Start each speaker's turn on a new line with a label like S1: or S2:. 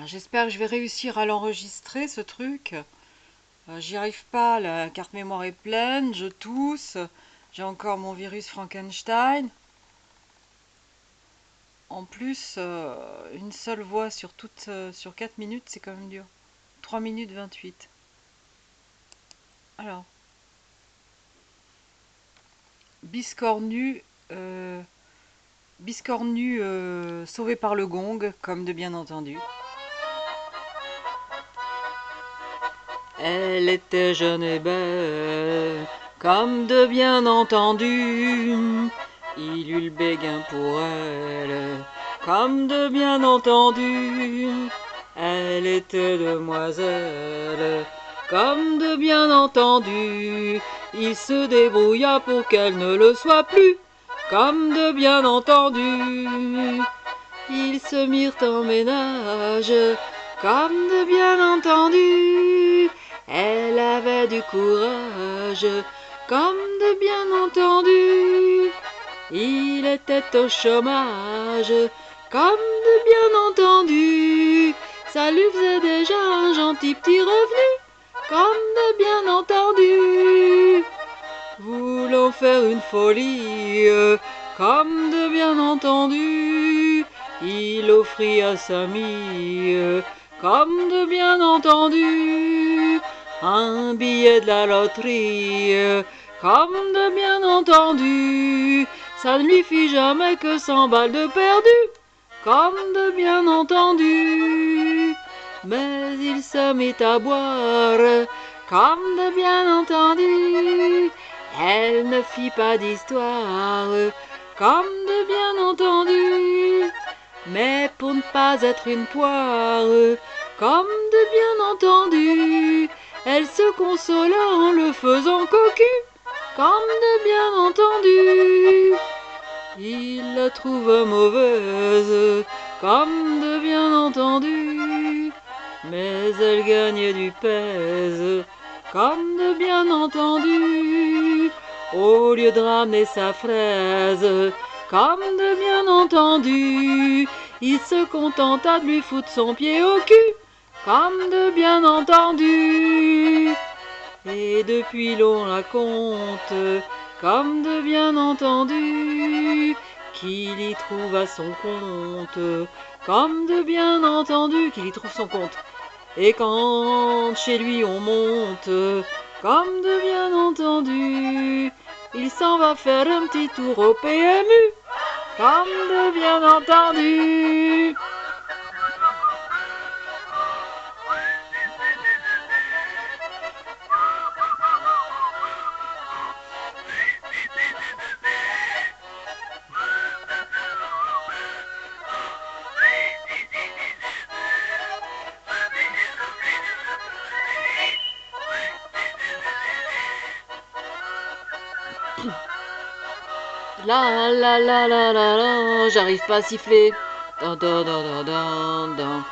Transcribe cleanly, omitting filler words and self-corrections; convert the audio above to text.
S1: J'espère que je vais réussir à l'enregistrer ce truc. J'y arrive pas, la carte mémoire est pleine, je tousse, j'ai encore mon virus Frankenstein. En plus, une seule voix sur 4 minutes, c'est quand même dur. 3 minutes 28. Alors, biscornu, euh, biscornu sauvé par le gong, comme de bien entendu. Elle était jeune et belle, comme de bien entendu. Il eut le béguin pour elle, comme de bien entendu. Elle était demoiselle, comme de bien entendu. Il se débrouilla pour qu'elle ne le soit plus, comme de bien entendu. Ils se mirent en ménage, comme de bien entendu. Elle avait du courage, comme de bien entendu. Il était au chômage, comme de bien entendu. Ça lui faisait déjà un gentil petit revenu, comme de bien entendu. Voulant faire une folie, comme de bien entendu. Il offrit à sa mie, comme de bien entendu, un billet de la loterie, comme de bien entendu. Ça ne lui fit jamais que 100 balles de perdu, comme de bien entendu. Mais il se mit à boire, comme de bien entendu. Elle ne fit pas d'histoire, comme de bien entendu. Mais pour ne pas être une poire, comme de bien entendu, elle se consola en le faisant cocu, comme de bien entendu. Il la trouva mauvaise, comme de bien entendu, mais elle gagnait du pèse, comme de bien entendu. Au lieu de ramener sa fraise, comme de bien entendu, il se contenta de lui foutre son pied au cul, comme de bien entendu. Et depuis l'on raconte, comme de bien entendu, qu'il y trouva son compte, comme de bien entendu, qu'il y trouve son compte. Et quand chez lui on monte, comme de bien entendu, il s'en va faire un petit tour au PMU, comme de bien entendu. La la la la la la, j'arrive pas à siffler. Dan, dan, dan, dan, dan, dan.